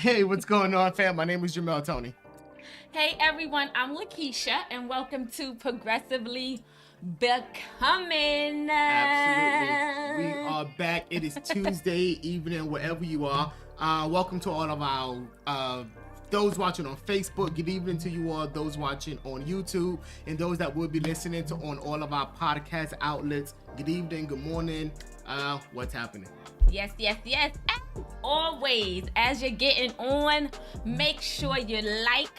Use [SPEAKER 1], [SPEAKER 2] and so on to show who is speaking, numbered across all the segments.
[SPEAKER 1] Hey, what's going on, fam? My name is Jamel Tony.
[SPEAKER 2] Hey everyone, I'm Lakeisha, and welcome to Progressively Becoming.
[SPEAKER 1] Absolutely. We are back. It is Tuesday evening, wherever you are. Welcome to all of our those watching on Facebook. Good evening to you all, those watching on YouTube, and those that will be listening to on all of our podcast outlets. Good evening, good morning. What's happening?
[SPEAKER 2] Yes. As always, as you're getting on, make sure you like,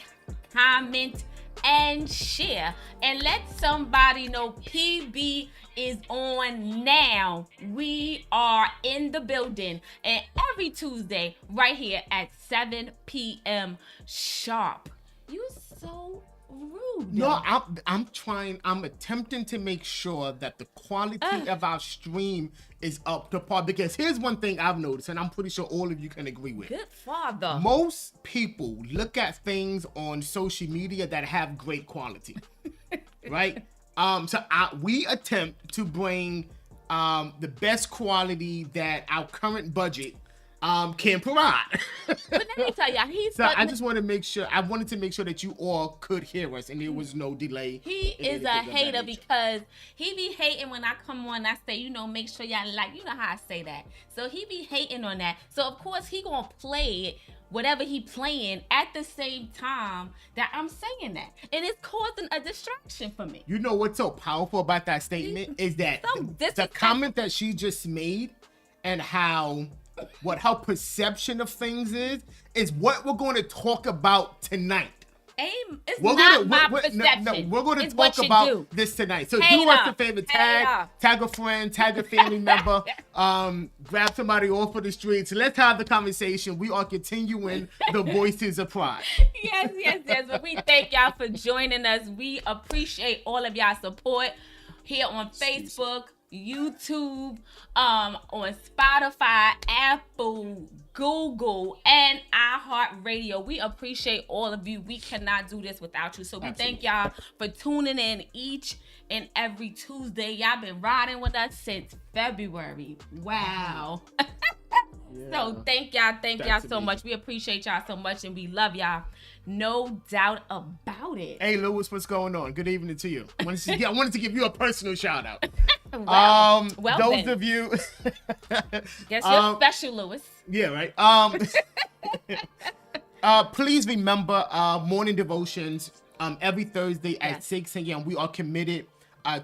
[SPEAKER 2] comment, and share. And let somebody know PB is on now. We are in the building. And every Tuesday, right here at 7 p.m. sharp. You so rude.
[SPEAKER 1] No, I'm attempting to make sure that the quality of our stream is up to par, because here's one thing I've noticed, and I'm pretty sure all of you can agree with.
[SPEAKER 2] Good father.
[SPEAKER 1] Most people look at things on social media that have great quality, right? We attempt to bring the best quality that our current budget can provide.
[SPEAKER 2] But let me tell y'all,
[SPEAKER 1] I just want to make sure. I wanted to make sure that you all could hear us, and there was no delay.
[SPEAKER 2] He is a hater because he be hating when I come on. I say, make sure y'all like. You know how I say that. So he be hating on that. So of course he gonna play it, whatever he playing, at the same time that I'm saying that, and it's causing a distraction for me.
[SPEAKER 1] You know what's so powerful about that statement is that the comment that she just made, and what her perception of things is what we're going to talk about tonight.
[SPEAKER 2] It's not my perception.
[SPEAKER 1] No, we're going to talk about this tonight. So do us a favor, tag a friend, tag a family member, grab somebody off of the streets. Let's have the conversation. We are continuing the Voices of Pride.
[SPEAKER 2] Yes. But we thank y'all for joining us. We appreciate all of y'all support here on Facebook, YouTube, on Spotify, Apple, Google, and iHeartRadio. We appreciate all of you. We cannot do this without you. So we thank y'all for tuning in each and every Tuesday. Y'all been riding with us since February. Wow. Yeah. So thank y'all so much. We appreciate y'all so much, and we love y'all. No doubt about it.
[SPEAKER 1] Hey, Lewis, what's going on? Good evening to you. I wanted to give you a personal shout out.
[SPEAKER 2] Well,
[SPEAKER 1] those of you.
[SPEAKER 2] Guess you're special, Lewis.
[SPEAKER 1] Yeah, right. Please remember morning devotions every Thursday at 6 a.m. We are committed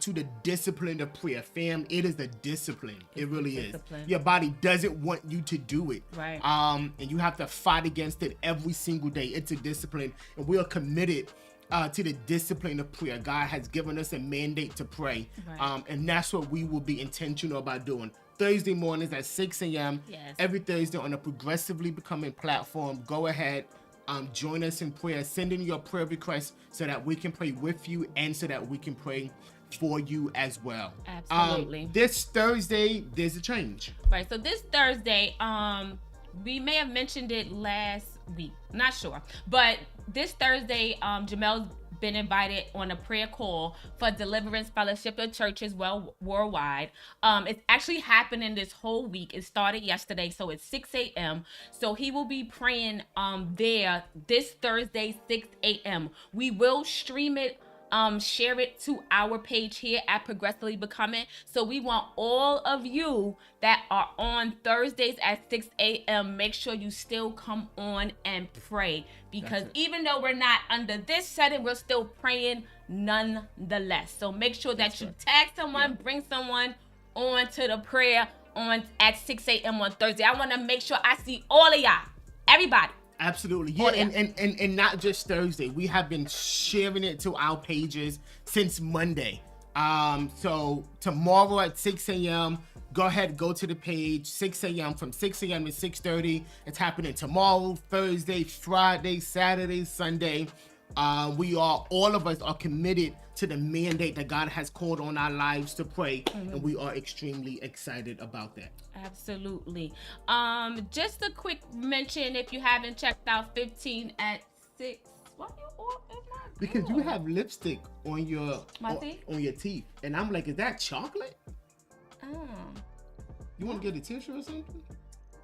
[SPEAKER 1] to the discipline of prayer. Fam, it is the discipline. It really is. Your body doesn't want you to do it.
[SPEAKER 2] Right.
[SPEAKER 1] And you have to fight against it every single day. It's a discipline. And we are committed to the discipline of prayer. God has given us a mandate to pray. Right. And that's what we will be intentional about doing. Thursday mornings at 6 a.m.
[SPEAKER 2] Yes.
[SPEAKER 1] Every Thursday on a Progressively Becoming platform. Go ahead. Join us in prayer. Send in your prayer requests so that we can pray with you and so that we can pray for you as well.
[SPEAKER 2] Absolutely.
[SPEAKER 1] This Thursday, there's a change.
[SPEAKER 2] Right. So this Thursday, we may have mentioned it last week. Not sure. But this Thursday, Jamel's been invited on a prayer call for Deliverance Fellowship of Churches worldwide. It's actually happening this whole week. It started yesterday, so it's 6 a.m. So he will be praying there this Thursday, 6 a.m. We will stream it. Share it to our page here at Progressively Becoming. So we want all of you that are on Thursdays at 6 a.m. make sure you still come on and pray, because even though we're not under this setting, we're still praying nonetheless. So make sure that you tag someone, bring someone on to the prayer at 6 a.m. on Thursday. I want to make sure I see all of y'all, everybody.
[SPEAKER 1] Absolutely. Yeah, and not just Thursday. We have been sharing it to our pages since Monday. So tomorrow at 6 a.m., go ahead, go to the page, 6 a.m. From 6 a.m. to 6:30. It's happening tomorrow, Thursday, Friday, Saturday, Sunday. All of us are committed to the mandate that God has called on our lives to pray, and we are extremely excited about that.
[SPEAKER 2] Absolutely. Just a quick mention, if you haven't checked out 15 at 6. Why you all in my
[SPEAKER 1] Because you have lipstick on your
[SPEAKER 2] teeth?
[SPEAKER 1] On your teeth, and I'm like, is that chocolate?
[SPEAKER 2] Oh.
[SPEAKER 1] You want to get a tissue or something?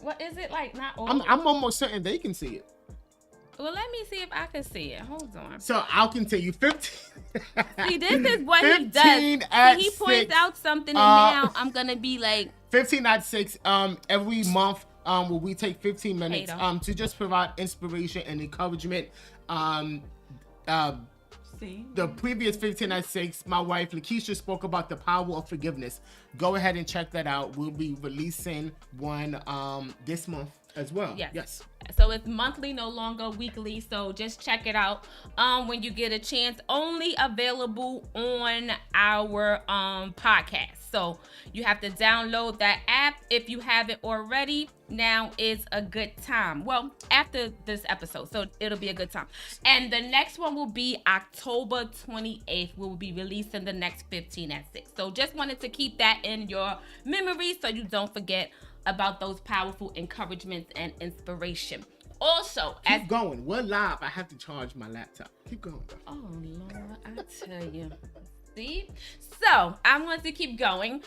[SPEAKER 2] What is it like? Not all.
[SPEAKER 1] I'm almost certain they can see it.
[SPEAKER 2] Well, let me see if I can see it. Hold on.
[SPEAKER 1] So I can tell you 15.
[SPEAKER 2] See, this is what he does.
[SPEAKER 1] 15 at
[SPEAKER 2] He points
[SPEAKER 1] 6.
[SPEAKER 2] out something, and now I'm gonna be like
[SPEAKER 1] 15 at 6. Every month, where we take 15 minutes to just provide inspiration and encouragement. The previous 15 at 6, my wife Lakeisha spoke about the power of forgiveness. Go ahead and check that out. We'll be releasing one this month as well. Yes.
[SPEAKER 2] So it's monthly, no longer weekly. So just check it out when you get a chance. Only available on our podcast. So you have to download that app if you haven't already. Now is a good time. Well, after this episode, so it'll be a good time. And the next one will be October 28th. We'll be releasing the next 15 at 6. So just wanted to keep that in your memory so you don't forget about those powerful encouragements and inspiration. Also,
[SPEAKER 1] keep going. We're live. I have to charge my laptop. Keep going.
[SPEAKER 2] Oh Lord, I tell you. See? So I want to keep going.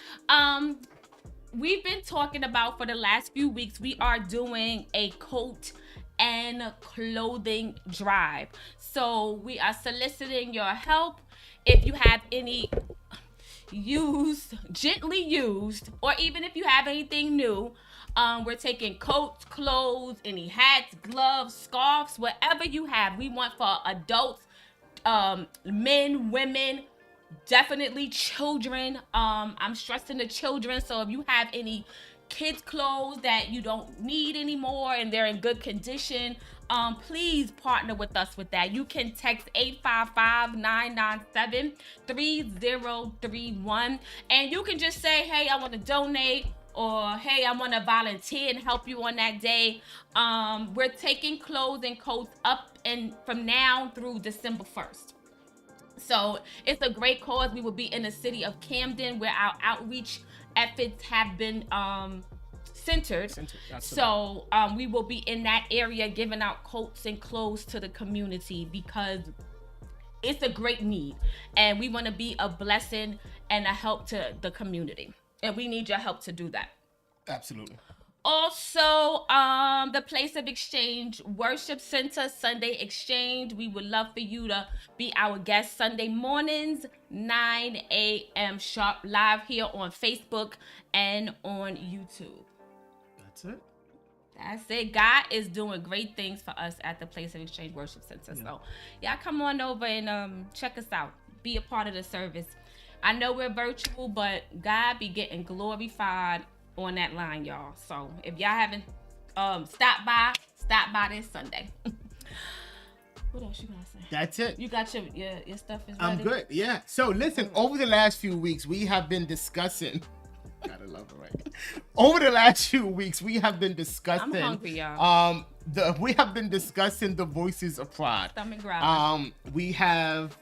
[SPEAKER 2] We've been talking about for the last few weeks, we are doing a coat and clothing drive. So we are soliciting your help. If you have any gently used, or even if you have anything new, we're taking coats, clothes, any hats, gloves, scarves, whatever you have. We want for adults, men, women, definitely children. I'm stressing the children. So if you have any kids clothes that you don't need anymore and they're in good condition, please partner with us with that. You can text 855-997-3031 and you can just say, hey, I want to donate, or hey, I want to volunteer and help you on that day. We're taking clothes and coats up and from now through December 1st. So it's a great cause. We will be in the city of Camden where our outreach efforts have been centered. So we will be in that area giving out coats and clothes to the community because it's a great need. And we want to be a blessing and a help to the community. And we need your help to do that.
[SPEAKER 1] Absolutely.
[SPEAKER 2] Also, the Place of Exchange Worship Center Sunday Exchange. We would love for you to be our guest Sunday mornings, 9 a.m. sharp, live here on Facebook and on YouTube.
[SPEAKER 1] That's it.
[SPEAKER 2] That's it. God is doing great things for us at the Place of Exchange Worship Center. Yeah. So, y'all come on over and check us out. Be a part of the service. I know we're virtual, but God be getting glorified on that line, y'all. So if y'all haven't stop by this Sunday. What else you gotta say?
[SPEAKER 1] That's it.
[SPEAKER 2] You got your stuff is ready?
[SPEAKER 1] I'm good. Yeah. So listen, over the last few weeks, we have been discussing. Gotta love it, right? Over the last few weeks, we have been discussing.
[SPEAKER 2] I'm hungry, y'all.
[SPEAKER 1] We have been discussing the voices of pride.
[SPEAKER 2] Stomach growling.
[SPEAKER 1] We have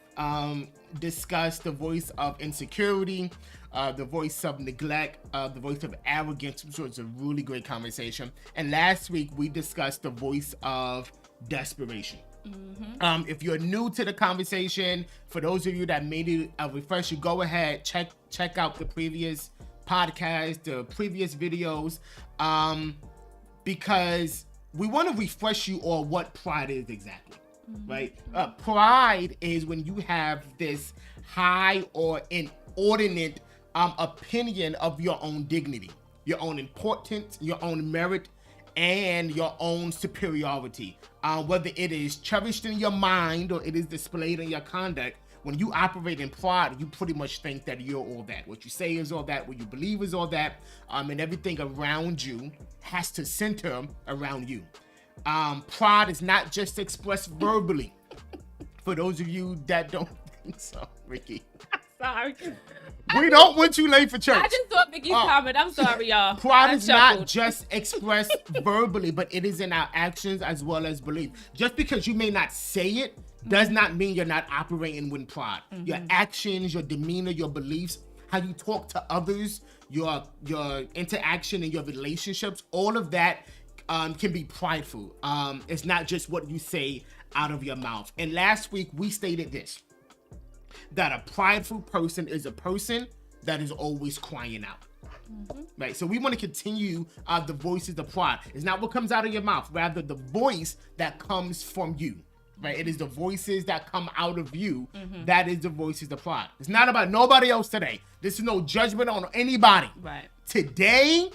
[SPEAKER 1] discussed the voice of insecurity, the voice of neglect, the voice of arrogance, which was a really great conversation. And last week we discussed the voice of desperation. Mm-hmm. If you're new to the conversation, for those of you that made it a refresher, go ahead, check out the previous podcast, the previous videos, because we want to refresh you on what pride is exactly. Mm-hmm. Right? Pride is when you have this high or inordinate opinion of your own dignity, your own importance, your own merit, and your own superiority. Whether it is cherished in your mind or it is displayed in your conduct, when you operate in pride, you pretty much think that you're all that. What you say is all that, what you believe is all that, and everything around you has to center around you. Pride is not just expressed verbally. For those of you that don't think so, Ricky.
[SPEAKER 2] Sorry.
[SPEAKER 1] We don't want you late for church.
[SPEAKER 2] I just thought Vicky's comment. I'm sorry, y'all.
[SPEAKER 1] Pride is not just expressed verbally, but it is in our actions as well as belief. Just because you may not say it does not mean you're not operating with pride. Mm-hmm. Your actions, your demeanor, your beliefs, how you talk to others, your interaction and your relationships, all of that can be prideful. It's not just what you say out of your mouth. And last week we stated this, that a prideful person is a person that is always crying out. Right, so we want to continue the voices of pride. It's not what comes out of your mouth, rather the voice that comes from you. Right, it is the voices that come out of you. That is the voices of pride. It's not about nobody else today. This is no judgment on anybody.
[SPEAKER 2] Right.
[SPEAKER 1] Today,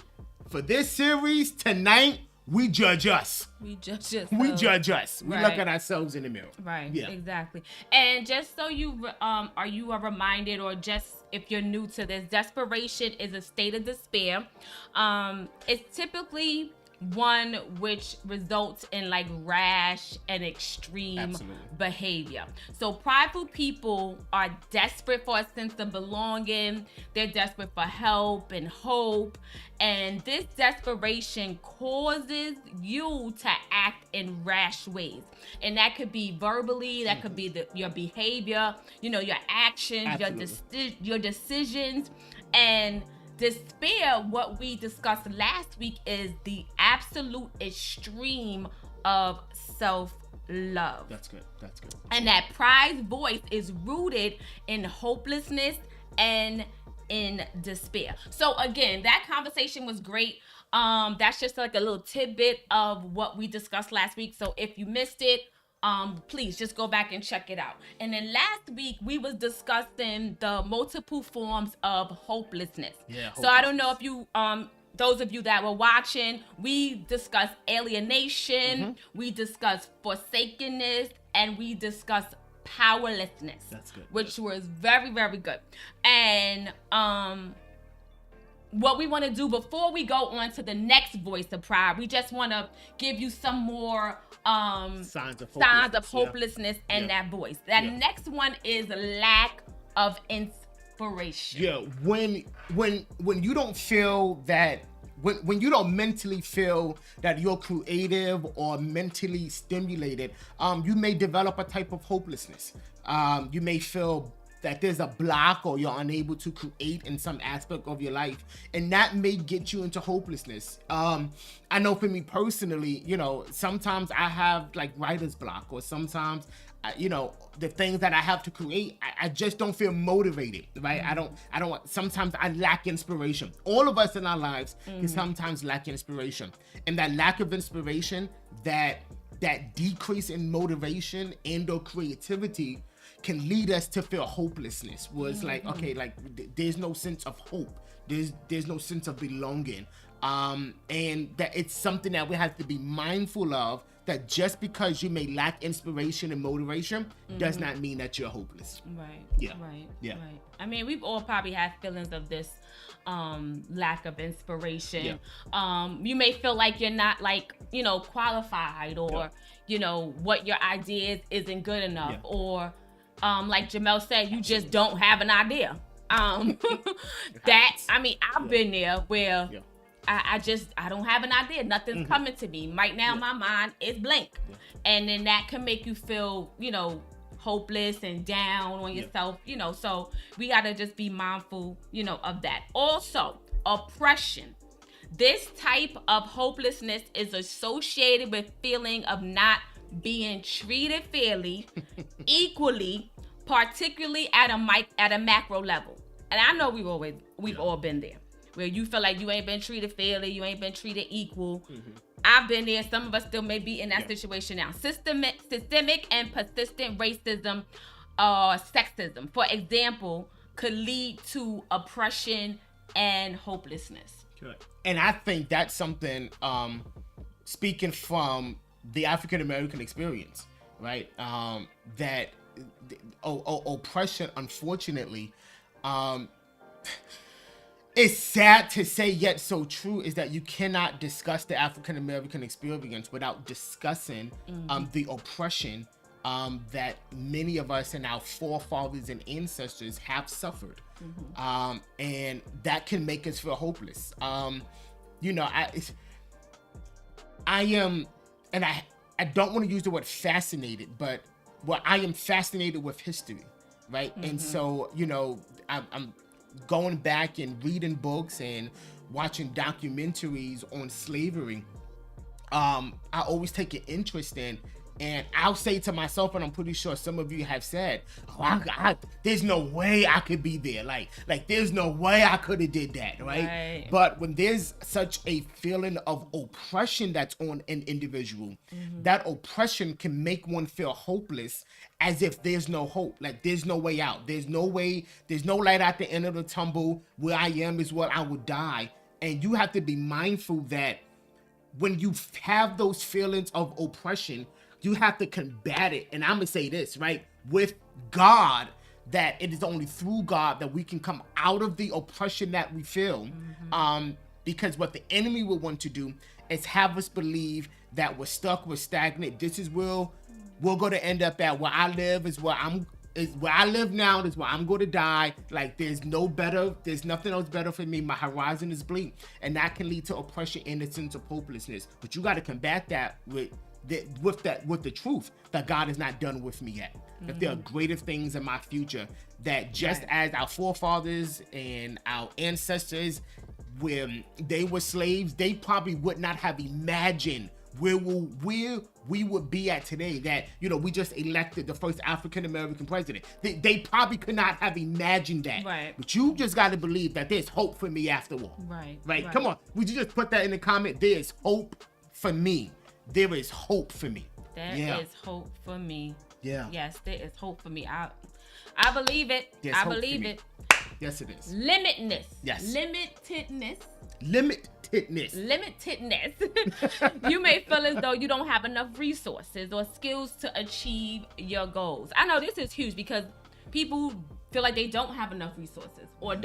[SPEAKER 1] for this series, tonight, we judge us.
[SPEAKER 2] We judge us.
[SPEAKER 1] We judge us. We
[SPEAKER 2] Right.
[SPEAKER 1] look at ourselves in the mirror.
[SPEAKER 2] Right.
[SPEAKER 1] Yeah.
[SPEAKER 2] Exactly. And just so you are reminded, or just if you're new to this, desperation is a state of despair. It's typically one which results in like rash and extreme
[SPEAKER 1] Absolutely.
[SPEAKER 2] behavior. So prideful people are desperate for a sense of belonging. They're desperate for help and hope. And this desperation causes you to act in rash ways. And that could be verbally, that could be your behavior, your actions, your decisions. And despair, what we discussed last week, is the absolute extreme of self-love.
[SPEAKER 1] That's good. That's good.
[SPEAKER 2] And that pride's voice is rooted in hopelessness and in despair. So again, that conversation was great. That's just like a little tidbit of what we discussed last week. So if you missed it, please just go back and check it out. And then last week we was discussing the multiple forms of hopelessness.
[SPEAKER 1] Yeah.
[SPEAKER 2] So I don't know if you those of you that were watching, we discussed alienation, we discussed forsakenness, and we discussed powerlessness.
[SPEAKER 1] That's good.
[SPEAKER 2] Which was very, very good. And what we want to do before we go on to the next voice of pride, we just want to give you some more
[SPEAKER 1] signs of
[SPEAKER 2] hopelessness and that voice. That next one is lack of inspiration.
[SPEAKER 1] Yeah, when you don't feel that, when you don't mentally feel that you're creative or mentally stimulated, you may develop a type of hopelessness. You may feel that there's a block, or you're unable to create in some aspect of your life, and that may get you into hopelessness. I know for me personally, sometimes I have like writer's block, or sometimes the things that I have to create, I just don't feel motivated, right? I don't, sometimes I lack inspiration. All of us in our lives can sometimes lack inspiration. And that lack of inspiration, that decrease in motivation and or creativity can lead us to feel hopelessness. Was like, okay, like there's no sense of hope. There's no sense of belonging. And that it's something that we have to be mindful of, that just because you may lack inspiration and motivation does not mean that you're hopeless.
[SPEAKER 2] Right.
[SPEAKER 1] Yeah.
[SPEAKER 2] Right.
[SPEAKER 1] Yeah.
[SPEAKER 2] Right. I mean, we've all probably had feelings of this lack of inspiration.
[SPEAKER 1] Yeah.
[SPEAKER 2] You may feel like you're not qualified, or what your idea isn't good enough, or like Jamel said, you just don't have an idea. I've been there where I don't have an idea. Nothing's coming to me. Right now, my mind is blank. Yeah. And then that can make you feel, hopeless and down on yourself, so we got to just be mindful, of that. Also, oppression. This type of hopelessness is associated with feeling of not being treated fairly, equally, particularly at a macro level. And I know we've all been there, where you feel like you ain't been treated fairly, you ain't been treated equal. I've been there. Some of us still may be in that situation now. Systemic and persistent racism or sexism, for example, could lead to oppression and hopelessness.
[SPEAKER 1] Correct. And I think that's something, speaking from the African American experience, right? That oppression, unfortunately, it's sad to say yet so true, is that you cannot discuss the African American experience without discussing the oppression that many of us and our forefathers and ancestors have suffered. And that can make us feel hopeless. I am, and I don't want to use the word fascinated, but I am fascinated with history, right? And so, I'm going back and reading books and watching documentaries on slavery. I always take an interest in And I'll say to myself, and I'm pretty sure some of you have said, oh, there's no way I could be there. Like there's no way I could have did that, right? But when there's such a feeling of oppression that's on an individual, that oppression can make one feel hopeless, as if there's no hope. Like there's no way out. There's no way, there's no light at the end of the tunnel. Where I am is where I would die. And you have to be mindful that when you have those feelings of oppression, you have to combat it. And I'm going to say this, right? With God, that it is only through God that we can come out of the oppression that we feel. Because what the enemy will want to do is have us believe that we're stuck, we're stagnant. This is where we're going to end up at. Where I live is where I live now, is where I'm going to die. Like there's nothing else better for me. My horizon is bleak. And that can lead to oppression and a sense of hopelessness. But you got to combat that with the truth that God is not done with me yet. That there are greater things in my future, that just as our forefathers and our ancestors, when they were slaves, they probably would not have imagined where we would be at today. That, we just elected the first African-American president. They probably could not have imagined that.
[SPEAKER 2] Right.
[SPEAKER 1] But you just got to believe that there's hope for me after all. Right. Come on. Would you just put that in the comment? There's hope for me. There is hope for me.
[SPEAKER 2] There is hope for me.
[SPEAKER 1] Yeah.
[SPEAKER 2] Yes, there is hope for me. I believe it. I believe it.
[SPEAKER 1] Yes, it is.
[SPEAKER 2] Limitedness.
[SPEAKER 1] Yes.
[SPEAKER 2] Limitedness. You may feel as though you don't have enough resources or skills to achieve your goals. I know this is huge because people feel like they don't have enough resources or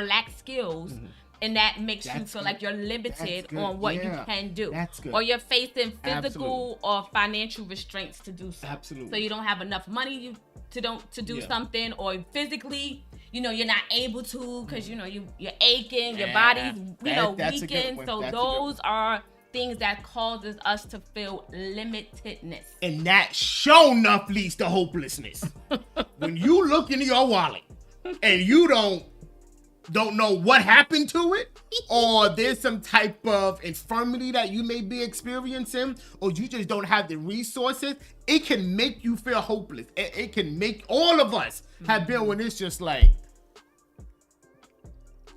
[SPEAKER 2] lack skills. And that makes you feel like you're limited on what you can do. That's good. Or you're facing physical or financial restraints to do so.
[SPEAKER 1] Absolutely.
[SPEAKER 2] So you don't have enough money to do something, or physically, you're not able to because you're aching, your body's weakened. So those are things that causes us to feel limitedness.
[SPEAKER 1] And that sure enough leads to hopelessness. When you look into your wallet and you don't know what happened to it, or there's some type of infirmity that you may be experiencing, or you just don't have the resources, it can make you feel hopeless. It can make all of us have been when it's just like,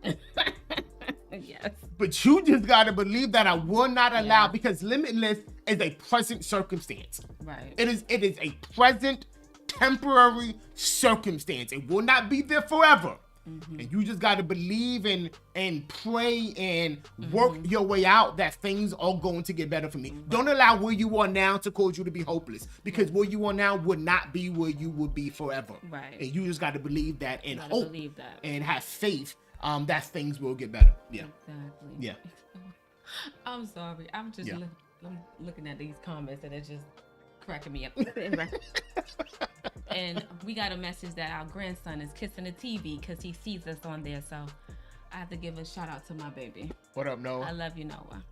[SPEAKER 2] yes.
[SPEAKER 1] But you just got to believe that I will not allow, because limitless is a present circumstance.
[SPEAKER 2] Right.
[SPEAKER 1] It is a present temporary circumstance. It will not be there forever. And you just got to believe and pray and work your way out that things are going to get better for me. Don't allow where you are now to cause you to be hopeless, because where you are now would not be where you will be forever.
[SPEAKER 2] Right.
[SPEAKER 1] And you just got to believe that and hope and have faith that things will get better. Yeah.
[SPEAKER 2] Exactly.
[SPEAKER 1] Yeah.
[SPEAKER 2] I'm sorry. I'm just I'm looking at these comments and it's just cracking me up. And we got a message that our grandson is kissing the TV because he sees us on there. So I have to give a shout out to my baby.
[SPEAKER 1] What up, Noah?
[SPEAKER 2] I love you, Noah.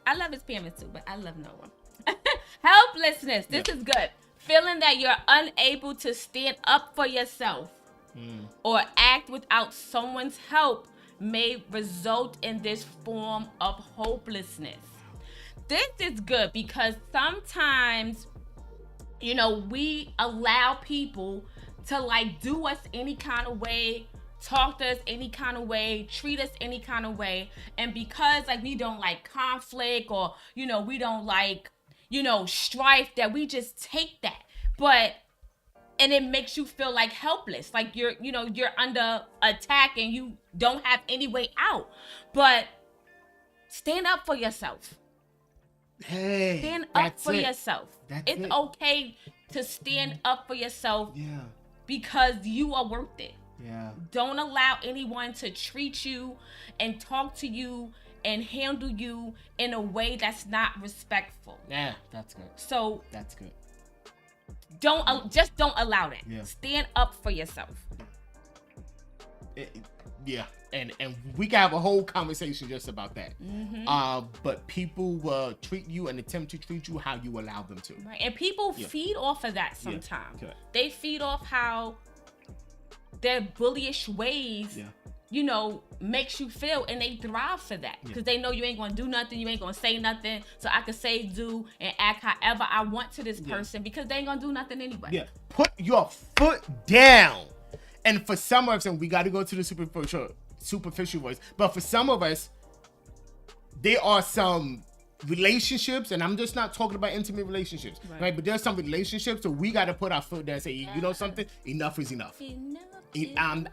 [SPEAKER 2] I love his parents too, but I love Noah. Helplessness. This is good. Feeling that you're unable to stand up for yourself or act without someone's help may result in this form of hopelessness. This is good because sometimes, we allow people to do us any kind of way, talk to us any kind of way, treat us any kind of way. And because we don't like conflict or, we don't like, strife, that we just take that. And it makes you feel helpless, you're under attack and you don't have any way out. But stand up for yourself.
[SPEAKER 1] Hey,
[SPEAKER 2] stand up for yourself. It's okay to stand up for yourself.
[SPEAKER 1] Yeah.
[SPEAKER 2] Because you are worth it.
[SPEAKER 1] Yeah. Don't
[SPEAKER 2] allow anyone to treat you and talk to you and handle you in a way that's not respectful.
[SPEAKER 1] Yeah, that's good.
[SPEAKER 2] So
[SPEAKER 1] that's good.
[SPEAKER 2] Don't allow that. Yeah. Stand up for yourself.
[SPEAKER 1] Yeah. And we can have a whole conversation just about that. But people will treat you and attempt to treat you how you allow them to.
[SPEAKER 2] Right. And people feed off of that sometimes.
[SPEAKER 1] Yeah.
[SPEAKER 2] They feed off how their bullyish ways, makes you feel, and they thrive for that because they know you ain't gonna do nothing, you ain't gonna say nothing, so I can say, do, and act however I want to this person because they ain't gonna do nothing anyway.
[SPEAKER 1] Yeah, put your foot down. And for some of us, and we got to go to the superficial voice, but for some of us, there are some relationships, and I'm just not talking about intimate relationships, right? But there's some relationships, so we got to put our foot down and say, you know something? Enough is enough.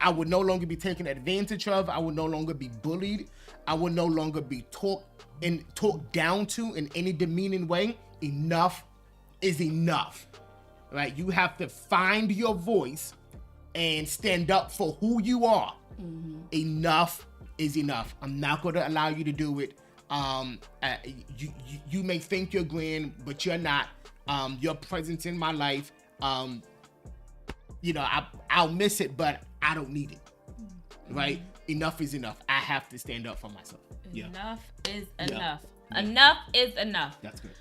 [SPEAKER 1] I would no longer be taken advantage of. I would no longer be bullied. I would no longer be talked down to in any demeaning way. Enough is enough, right? You have to find your voice and stand up for who you are. Enough is enough. I'm not going to allow you to do it. You may think you're grand, but you're not. Your presence in my life, I'll miss it, but I don't need it. Right? Enough is enough. I have to stand up for myself.
[SPEAKER 2] Enough is enough. Enough is enough.
[SPEAKER 1] That's good.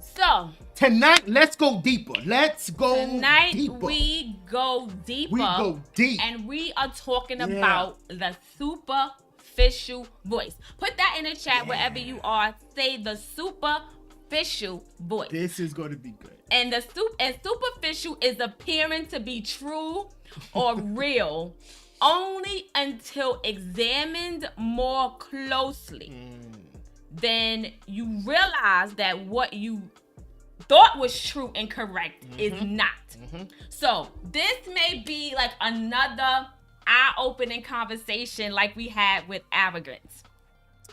[SPEAKER 2] So
[SPEAKER 1] tonight, let's go deeper. Tonight
[SPEAKER 2] we go deeper.
[SPEAKER 1] We go deep.
[SPEAKER 2] And we are talking about the superficial voice. Put that in the chat wherever you are. Say the superficial voice.
[SPEAKER 1] This is going to be good.
[SPEAKER 2] And superficial is appearing to be true or real only until examined more closely. Then you realize that what you thought was true and correct is not. So this may be like another eye-opening conversation like we had with arrogance.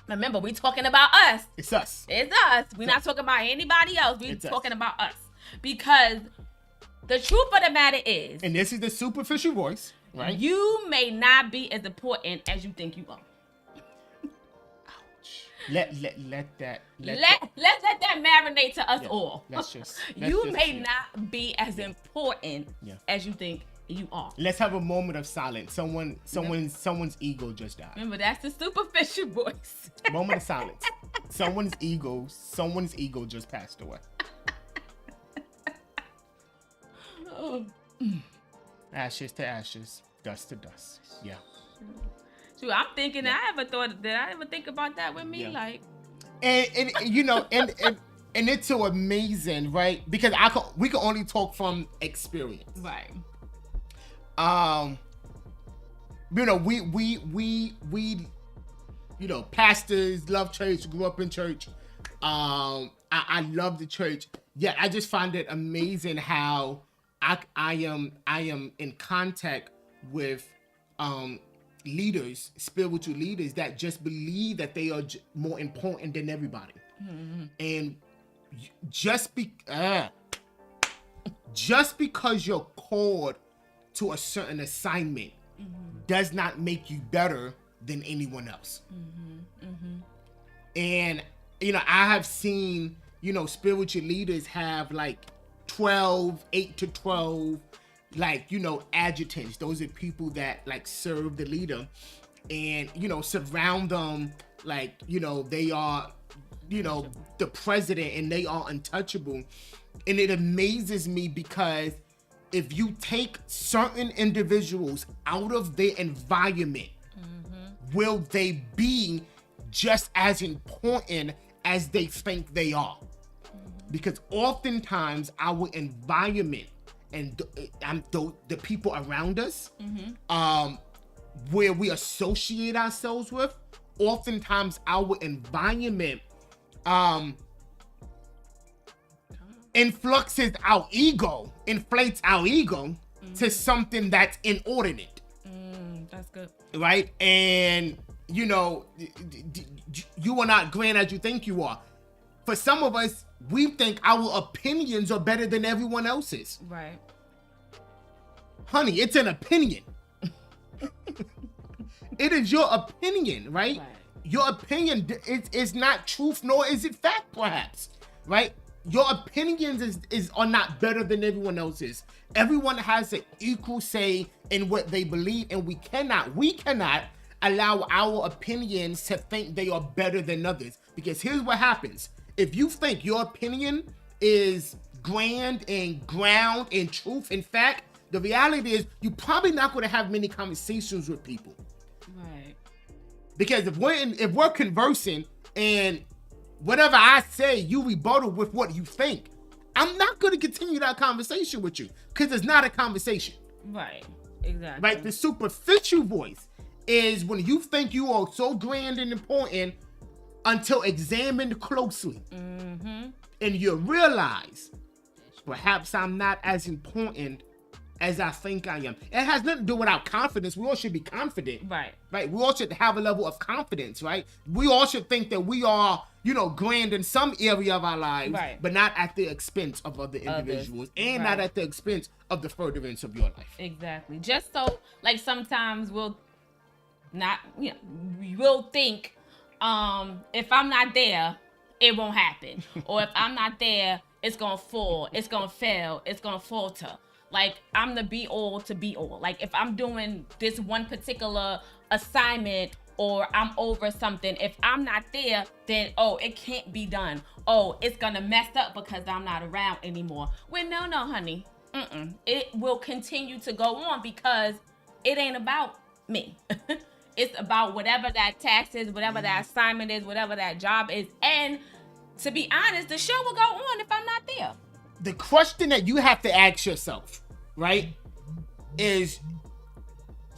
[SPEAKER 2] Remember, we're talking about us.
[SPEAKER 1] It's us.
[SPEAKER 2] It's us. We're not talking about anybody else. We're talking about us. Because the truth of the matter is...
[SPEAKER 1] And this is the superficial voice, right?
[SPEAKER 2] You may not be as important as you think you are.
[SPEAKER 1] Let that
[SPEAKER 2] marinate to us all. You may not be as important as you think you are.
[SPEAKER 1] Let's have a moment of silence. Someone's ego just died.
[SPEAKER 2] Remember, that's the superficial voice.
[SPEAKER 1] Moment of silence. Someone's ego just passed away. Ashes to ashes, dust to dust. Yeah.
[SPEAKER 2] True, I'm thinking. Did I ever think about that with me? Like,
[SPEAKER 1] and it's so amazing, right? Because we can only talk from experience,
[SPEAKER 2] right?
[SPEAKER 1] We pastors love church, grew up in church. I love the church. Yet I just find it amazing how I am in contact with leaders, spiritual leaders that just believe that they are more important than everybody. And just because you're called to a certain assignment does not make you better than anyone else. And I have seen spiritual leaders have like 8 to 12 adjutants. Those are people that serve the leader and surround them they are the president and they are untouchable. And it amazes me because if you take certain individuals out of their environment, will they be just as important as they think they are? Because oftentimes our environment and the people around us, where we associate ourselves with, oftentimes our environment inflates our ego to something that's inordinate.
[SPEAKER 2] That's good.
[SPEAKER 1] Right? And you are not grand as you think you are. For some of us, we think our opinions are better than everyone else's.
[SPEAKER 2] Right.
[SPEAKER 1] Honey, it's an opinion. It is your opinion, right? Your opinion is not truth, nor is it fact, perhaps. Right? Your opinions are not better than everyone else's. Everyone has an equal say in what they believe, and we cannot allow our opinions to think they are better than others. Because here's what happens. If you think your opinion is grand and ground in truth and fact, the reality is you're probably not going to have many conversations with people.
[SPEAKER 2] Right.
[SPEAKER 1] Because if we're conversing and whatever I say, you rebuttal with what you think, I'm not going to continue that conversation with you because it's not a conversation.
[SPEAKER 2] Right. Exactly.
[SPEAKER 1] Right? The superficial voice is when you think you are so grand and important until examined closely.
[SPEAKER 2] Mm-hmm.
[SPEAKER 1] And you realize, perhaps I'm not as important as I think I am. It has nothing to do with our confidence. We all should be confident.
[SPEAKER 2] Right.
[SPEAKER 1] Right? We all should have a level of confidence, right? We all should think that we are, grand in some area of our lives,
[SPEAKER 2] right,
[SPEAKER 1] but not at the expense of other individuals and not at the expense of the furtherance of your life.
[SPEAKER 2] Exactly. Just so, like, sometimes we'll think, if I'm not there, it won't happen. Or if I'm not there, it's gonna fall, it's gonna fail, it's gonna falter. Like, I'm the be all to be all. Like, if I'm doing this one particular assignment or I'm over something, if I'm not there, then, it can't be done. It's gonna mess up because I'm not around anymore. Well, no, honey. It will continue to go on because it ain't about me. It's about whatever that task is, whatever that assignment is, whatever that job is. And to be honest, the show will go on if I'm not there.
[SPEAKER 1] The question that you have to ask yourself, right, is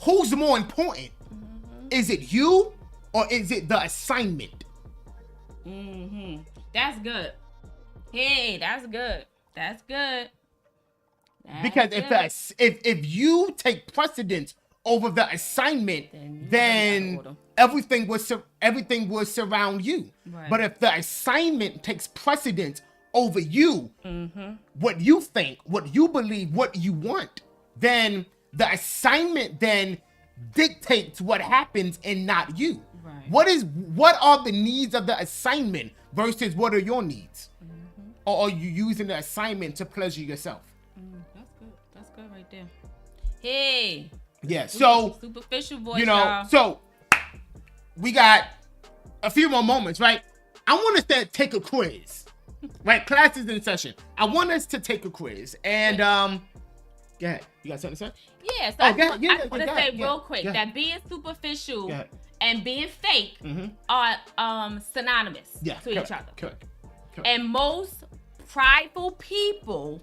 [SPEAKER 1] who's more important? Mm-hmm. Is it you or is it the assignment?
[SPEAKER 2] Mm-hmm. That's good. Hey, that's good. That's good.
[SPEAKER 1] Because if you take precedence over the assignment, then everything will surround you. Right. But if the assignment takes precedence over you, what you think, what you believe, what you want, then the assignment then dictates what happens and not you. Right. What are the needs of the assignment versus what are your needs? Or are you using the assignment to pleasure yourself?
[SPEAKER 2] That's good. That's good right there. Hey.
[SPEAKER 1] Yeah. So
[SPEAKER 2] superficial voice, y'all.
[SPEAKER 1] So we got a few more moments, right? I want us to take a quiz. Right, class is in session. I want us to take a quiz, and go ahead. You got something to say?
[SPEAKER 2] Yes. I want to say real quick that being superficial and being fake are synonymous to each other.
[SPEAKER 1] Correct.
[SPEAKER 2] And most prideful people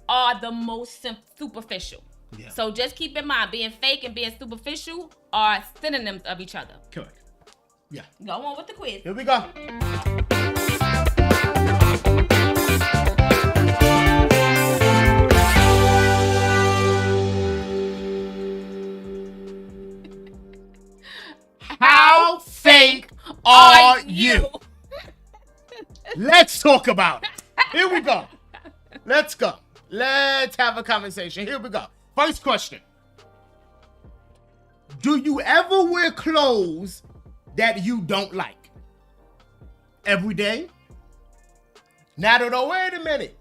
[SPEAKER 2] are the most superficial. Yeah. So just keep in mind, being fake and being superficial are synonyms of each other.
[SPEAKER 1] Correct. Yeah.
[SPEAKER 2] Go on with the quiz.
[SPEAKER 1] Here we go. How fake are you? Let's talk about it. Here we go. Let's go. Let's have a conversation. Here we go. First question. Do you ever wear clothes that you don't like? Every day? Not at all. Wait a minute.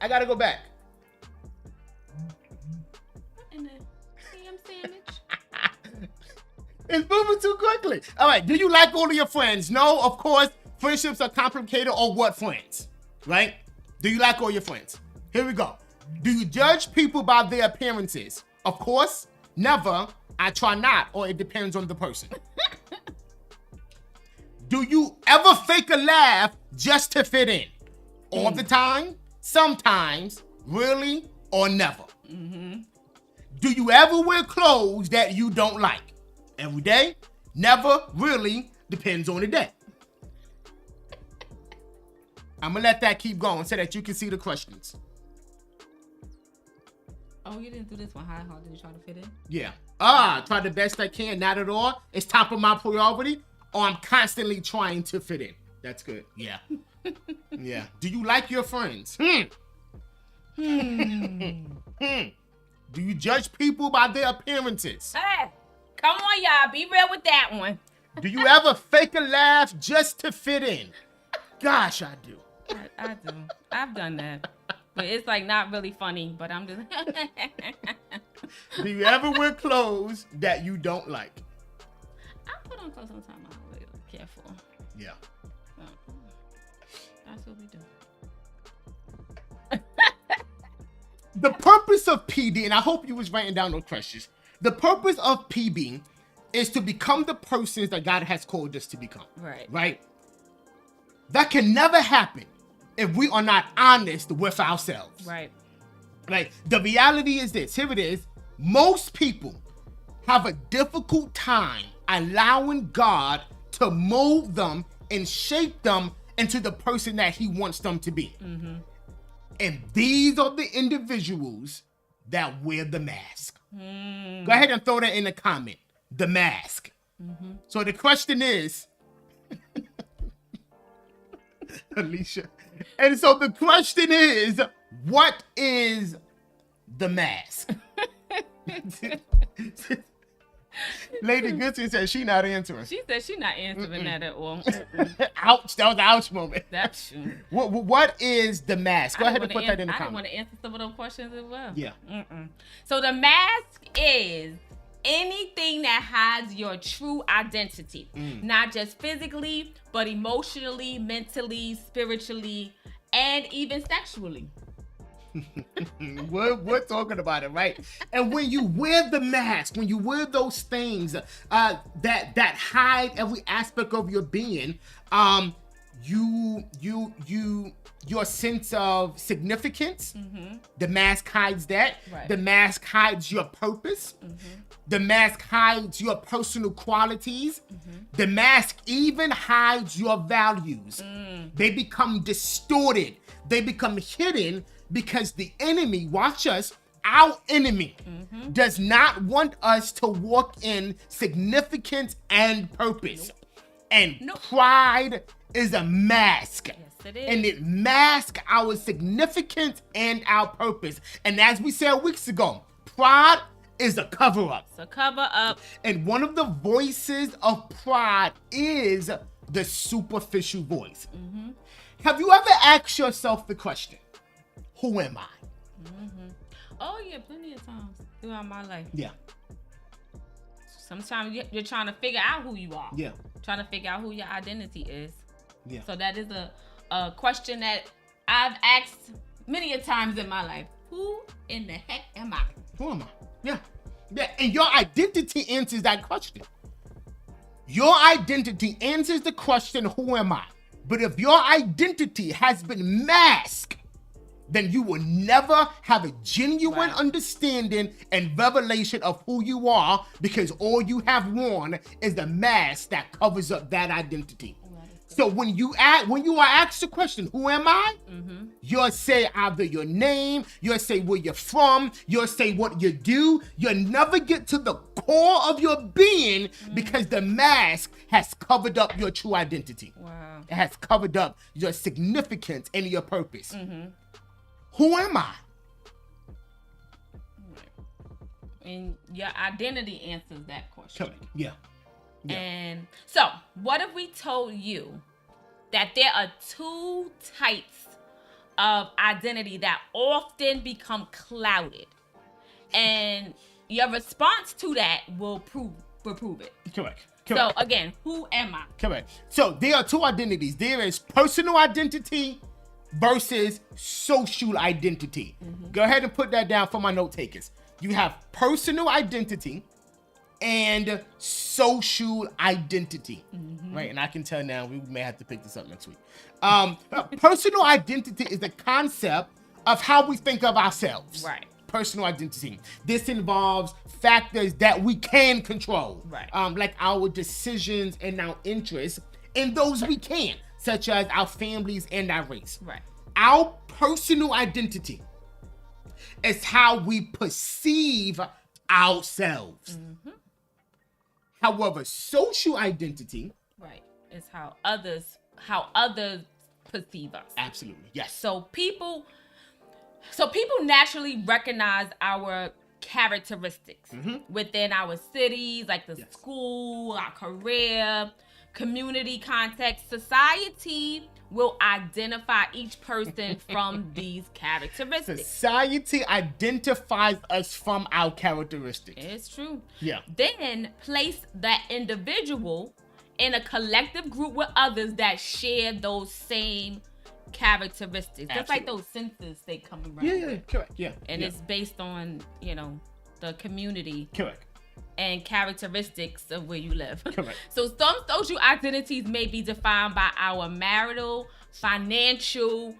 [SPEAKER 1] I gotta go back.
[SPEAKER 2] In the ham sandwich.
[SPEAKER 1] It's moving too quickly. All right. Do you like all of your friends? No, of course. Friendships are complicated. Or what friends? Right? Do you like all your friends? Here we go. Do you judge people by their appearances? Of course. Never. I try not. Or it depends on the person. Do you ever fake a laugh just to fit in? All the time? Sometimes? Really? Or never? Do you ever wear clothes that you don't like? Every day? Never? Really? Depends on the day. I'm gonna let that keep going so that you can see the questions.
[SPEAKER 2] Oh, you didn't do this one. How hard did you try to fit in?
[SPEAKER 1] Yeah. Try the best I can. Not at all. It's top of my priority. Or I'm constantly trying to fit in. That's good. Yeah. Yeah. Do you like your friends? Do you judge people by their appearances?
[SPEAKER 2] Hey, come on, y'all. Be real with that one.
[SPEAKER 1] Do you ever fake a laugh just to fit in? Gosh, I do.
[SPEAKER 2] I do. I've done that. But it's like not really funny, but I'm just...
[SPEAKER 1] Do you ever wear clothes that you don't like?
[SPEAKER 2] I put on clothes sometimes I don't really care for.
[SPEAKER 1] Yeah.
[SPEAKER 2] That's what we do.
[SPEAKER 1] The purpose of PD, and I hope you was writing down those questions. The purpose of PB is to become the persons that God has called us to become.
[SPEAKER 2] Right.
[SPEAKER 1] Right? That can never happen if we are not honest with ourselves.
[SPEAKER 2] Right.
[SPEAKER 1] Like, the reality is this. Here it is. Most people have a difficult time allowing God to mold them and shape them into the person that he wants them to be.
[SPEAKER 2] Mm-hmm.
[SPEAKER 1] And these are the individuals that wear the mask.
[SPEAKER 2] Mm.
[SPEAKER 1] Go ahead and throw that in the comment. The mask.
[SPEAKER 2] Mm-hmm.
[SPEAKER 1] So the question is, Alicia. And so the question is, what is the mask? Lady Goodson said she not answering.
[SPEAKER 2] She said she not answering that at all.
[SPEAKER 1] Ouch, that was an ouch moment.
[SPEAKER 2] That's true.
[SPEAKER 1] What is the mask? Go ahead and put that in the
[SPEAKER 2] I
[SPEAKER 1] comment.
[SPEAKER 2] want to answer some of those questions as well.
[SPEAKER 1] Yeah.
[SPEAKER 2] So the mask is anything that hides your true identity, not just physically, but emotionally, mentally, spiritually, and even sexually.
[SPEAKER 1] We're talking about it, right? And when you wear the mask, when you wear those things that hide every aspect of your being, your sense of significance, the mask hides that.
[SPEAKER 2] Right.
[SPEAKER 1] The mask hides your purpose. The mask hides your personal qualities. The mask even hides your values. They become distorted. They become hidden because the enemy, watch us, our enemy does not want us to walk in significance and purpose. And pride is a mask.
[SPEAKER 2] Yes, it is.
[SPEAKER 1] And it masks our significance and our purpose. And as we said weeks ago, pride is a cover-up.
[SPEAKER 2] It's a cover-up.
[SPEAKER 1] And one of the voices of pride is the superficial voice. Have you ever asked yourself the question, who am I?
[SPEAKER 2] Oh, yeah, plenty of times throughout my life.
[SPEAKER 1] Yeah.
[SPEAKER 2] Sometimes you're trying to figure out who you are.
[SPEAKER 1] Yeah.
[SPEAKER 2] Trying to figure out who your identity is.
[SPEAKER 1] Yeah.
[SPEAKER 2] So that is a question that I've asked many a times in my life. Who in the heck am I?
[SPEAKER 1] Who am I? Yeah. Yeah. And your identity answers that question. Your identity answers the question, who am I? But if your identity has been masked, then you will never have a genuine understanding and revelation of who you are, because all you have worn is the mask that covers up that identity. So when you are asked the question, who am I? You'll say either your name, you'll say where you're from, you'll say what you do. You'll never get to the core of your being because the mask has covered up your true identity.
[SPEAKER 2] Wow.
[SPEAKER 1] It has covered up your significance and your purpose. Who am I?
[SPEAKER 2] And your identity answers that question.
[SPEAKER 1] Correct. Yeah. Yeah.
[SPEAKER 2] And so, what if we told you that there are two types of identity that often become clouded, and your response to that will prove it?
[SPEAKER 1] Correct.
[SPEAKER 2] So again, who am I?
[SPEAKER 1] Correct. So there are two identities. There is personal identity versus social identity. Go ahead and put that down for my note takers. You have personal identity and social identity, right? And I can tell now we may have to pick this up next week. Personal identity is the concept of how we think of ourselves.
[SPEAKER 2] Right.
[SPEAKER 1] Personal identity. This involves factors that we can control,
[SPEAKER 2] Right.
[SPEAKER 1] Like our decisions and our interests, and those we can, such as our families and our race.
[SPEAKER 2] Right.
[SPEAKER 1] Our personal identity is how we perceive ourselves. However, social identity,
[SPEAKER 2] Right. Is how others perceive us.
[SPEAKER 1] absolutely, yes.
[SPEAKER 2] So people naturally recognize our characteristics within our cities, like the school, our career, community context. Society will identify each person from these characteristics.
[SPEAKER 1] Society identifies us from our characteristics.
[SPEAKER 2] It's true.
[SPEAKER 1] Yeah.
[SPEAKER 2] Then place that individual in a collective group with others that share those same characteristics. Just like those census they come around.
[SPEAKER 1] Yeah, correct. Yeah.
[SPEAKER 2] And it's based on, the community.
[SPEAKER 1] Correct.
[SPEAKER 2] and characteristics of where you live.
[SPEAKER 1] Correct.
[SPEAKER 2] So some social identities may be defined by our marital, financial,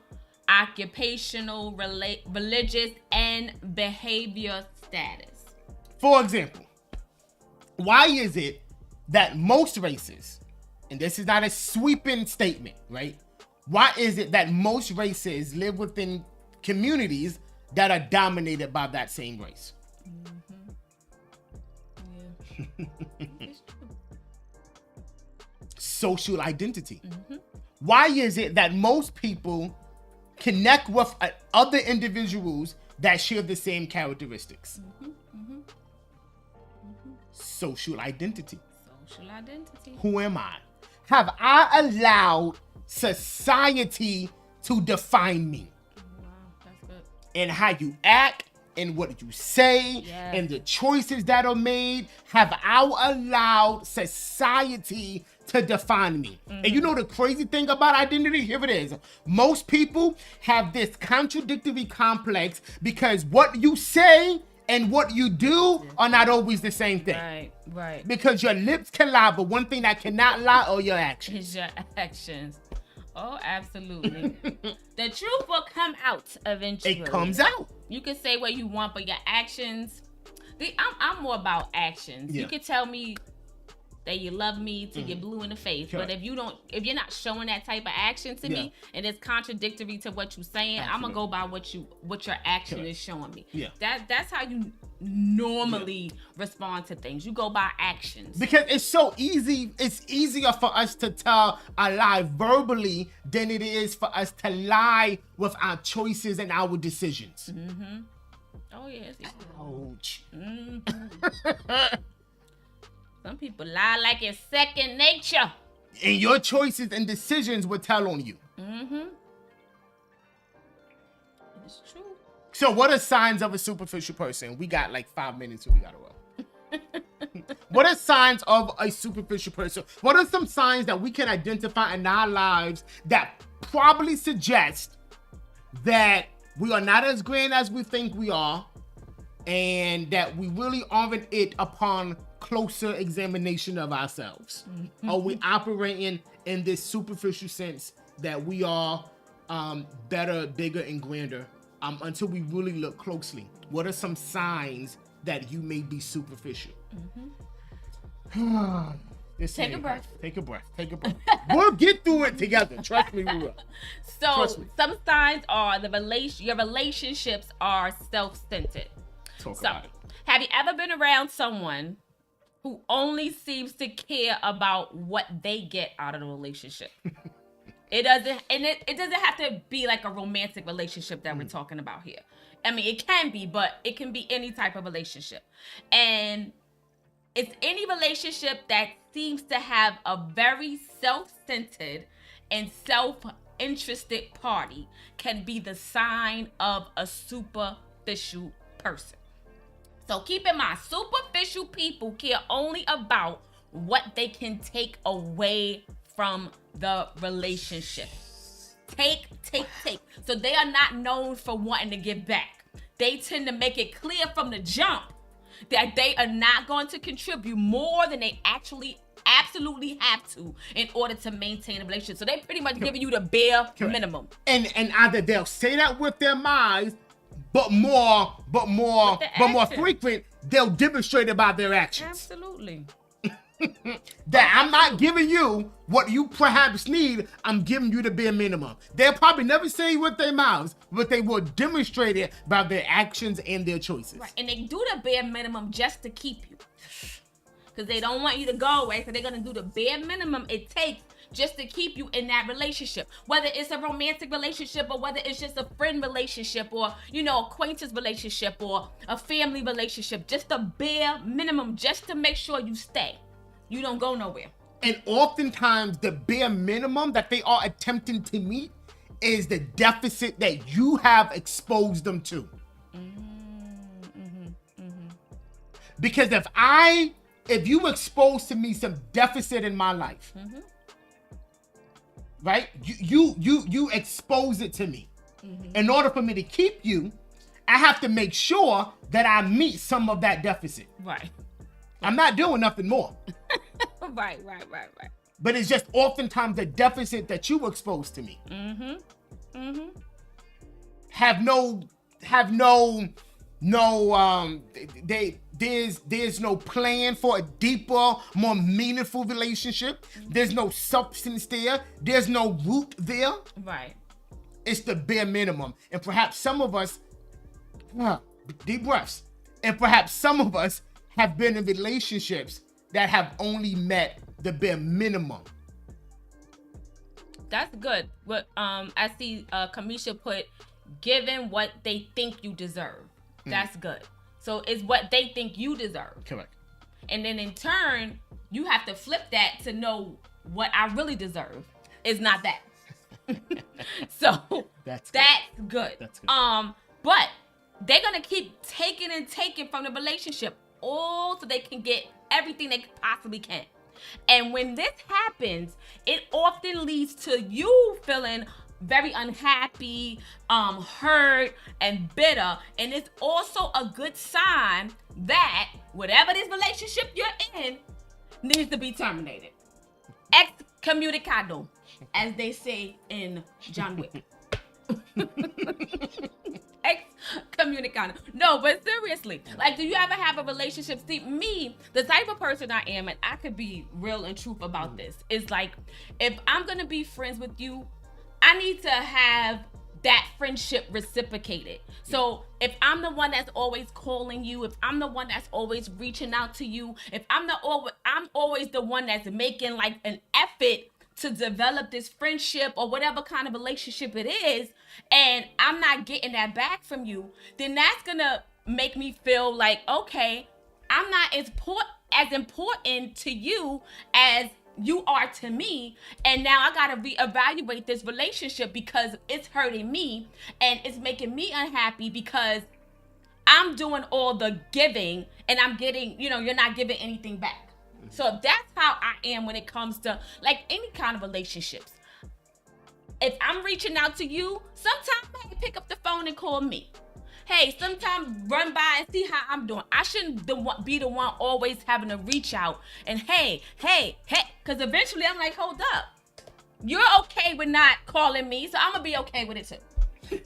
[SPEAKER 2] occupational, religious, and behavior status.
[SPEAKER 1] For example, why is it that most races, and this is not a sweeping statement, right? Why is it that most races live within communities that are dominated by that same race?
[SPEAKER 2] Yeah. It's true.
[SPEAKER 1] Social identity. Why is it that most people connect with other individuals that share the same characteristics? Social identity.
[SPEAKER 2] Social identity.
[SPEAKER 1] Who am I? Have I allowed society to define me?
[SPEAKER 2] Wow, that's good.
[SPEAKER 1] And how you act, and what you say,
[SPEAKER 2] Yes.
[SPEAKER 1] and the choices that are made? Have I allowed society to define me? And you know the crazy thing about identity? Here it is. Most people have this contradictory complex because what you say and what you do are not always the same thing.
[SPEAKER 2] Right.
[SPEAKER 1] Because your lips can lie, but one thing that cannot lie are your actions.
[SPEAKER 2] It's your actions. Oh, absolutely. The truth will come out eventually.
[SPEAKER 1] It comes out.
[SPEAKER 2] You can say what you want, but your actions. I'm more about actions.
[SPEAKER 1] Yeah.
[SPEAKER 2] You can tell me that you love me till you're blue in the face,
[SPEAKER 1] Correct.
[SPEAKER 2] but if you're not showing that type of action to me, and it's contradictory to what you're saying, I'm gonna go by what your action
[SPEAKER 1] Correct.
[SPEAKER 2] is showing me.
[SPEAKER 1] Yeah.
[SPEAKER 2] That's how you normally respond to things. You go by actions.
[SPEAKER 1] Because it's so easy. It's easier for us to tell a lie verbally than it is for us to lie with our choices and our decisions.
[SPEAKER 2] Oh yes.
[SPEAKER 1] Ouch.
[SPEAKER 2] Some people lie like it's second nature.
[SPEAKER 1] And your choices and decisions will tell on you.
[SPEAKER 2] It's true.
[SPEAKER 1] So what are signs of a superficial person? We got like 5 minutes, so we gotta roll. What are signs of a superficial person? What are some signs that we can identify in our lives that probably suggest that we are not as grand as we think we are, and that we really aren't it upon closer examination of ourselves? Are we operating in this superficial sense that we are better, bigger, and grander until we really look closely? What are some signs that you may be superficial?
[SPEAKER 2] Take a breath.
[SPEAKER 1] Take a breath. Take a breath. We'll get through it together. Trust me, we will.
[SPEAKER 2] So
[SPEAKER 1] Trust me.
[SPEAKER 2] some signs are your relationships are self-centered.
[SPEAKER 1] Talk
[SPEAKER 2] So
[SPEAKER 1] about it.
[SPEAKER 2] have you ever been around someone who only seems to care about what they get out of the relationship? It doesn't have to be like a romantic relationship that we're talking about here. I mean, it can be, but it can be any type of relationship. And it's any relationship that seems to have a very self-centered and self-interested party can be the sign of a superficial person. So keep in mind, superficial people care only about what they can take away from the relationship. Take. So they are not known for wanting to give back. They tend to make it clear from the jump that they are not going to contribute more than they absolutely have to in order to maintain a relationship. So they pretty much giving you the bare minimum.
[SPEAKER 1] And either they'll say that with their minds, but more frequent, they'll demonstrate it by their actions.
[SPEAKER 2] Absolutely.
[SPEAKER 1] That I'm not giving you what you perhaps need, I'm giving you the bare minimum. They'll probably never say it with their mouths, but they will demonstrate it by their actions and their choices.
[SPEAKER 2] Right. And they do the bare minimum just to keep you. Because they don't want you to go away. So they're going to do the bare minimum it takes just to keep you in that relationship. Whether it's a romantic relationship or whether it's just a friend relationship or, acquaintance relationship or a family relationship. Just the bare minimum just to make sure you stay. You don't go nowhere.
[SPEAKER 1] And oftentimes the bare minimum that they are attempting to meet is the deficit that you have exposed them to. Because if you expose to me some deficit in my life, right? You expose it to me. In order for me to keep you, I have to make sure that I meet some of that deficit.
[SPEAKER 2] Right.
[SPEAKER 1] I'm not doing nothing more.
[SPEAKER 2] Right.
[SPEAKER 1] But it's just oftentimes the deficit that you exposed to me. There's no plan for a deeper, more meaningful relationship. There's no substance there. There's no root there.
[SPEAKER 2] Right.
[SPEAKER 1] It's the bare minimum. And perhaps some of us, deep breaths, and perhaps some of us have been in relationships that have only met the bare minimum.
[SPEAKER 2] That's good. But I see Kamisha put, given what they think you deserve. That's good. So it's what they think you deserve.
[SPEAKER 1] Correct.
[SPEAKER 2] And then in turn, you have to flip that to know what I really deserve is not that. So that's good. That's good. But they're gonna keep taking and taking from the relationship, all so they can get everything they possibly can. And when this happens, it often leads to you feeling very unhappy, hurt, and bitter. And it's also a good sign that whatever this relationship you're in needs to be terminated. Excommunicado, as they say in John Wick. Excommunicado. No, but seriously, like, do you ever have a relationship? See, me, the type of person I am, and I could be real and truth about this, is like, if I'm gonna be friends with you, I need to have that friendship reciprocated. So if I'm the one that's always calling you, if I'm the one that's always reaching out to you, if I'm always the one that's making like an effort to develop this friendship or whatever kind of relationship it is, and I'm not getting that back from you, then that's gonna make me feel like, okay, I'm not as important to you as you are to me, and now I gotta reevaluate this relationship because it's hurting me and it's making me unhappy because I'm doing all the giving and I'm getting, you're not giving anything back. So that's how I am when it comes to like any kind of relationships. If I'm reaching out to you, sometimes hey, pick up the phone and call me. Hey, sometimes run by and see how I'm doing. I shouldn't be the one always having to reach out and hey, because eventually I'm like, hold up. You're okay with not calling me, so I'm going to be okay with it too.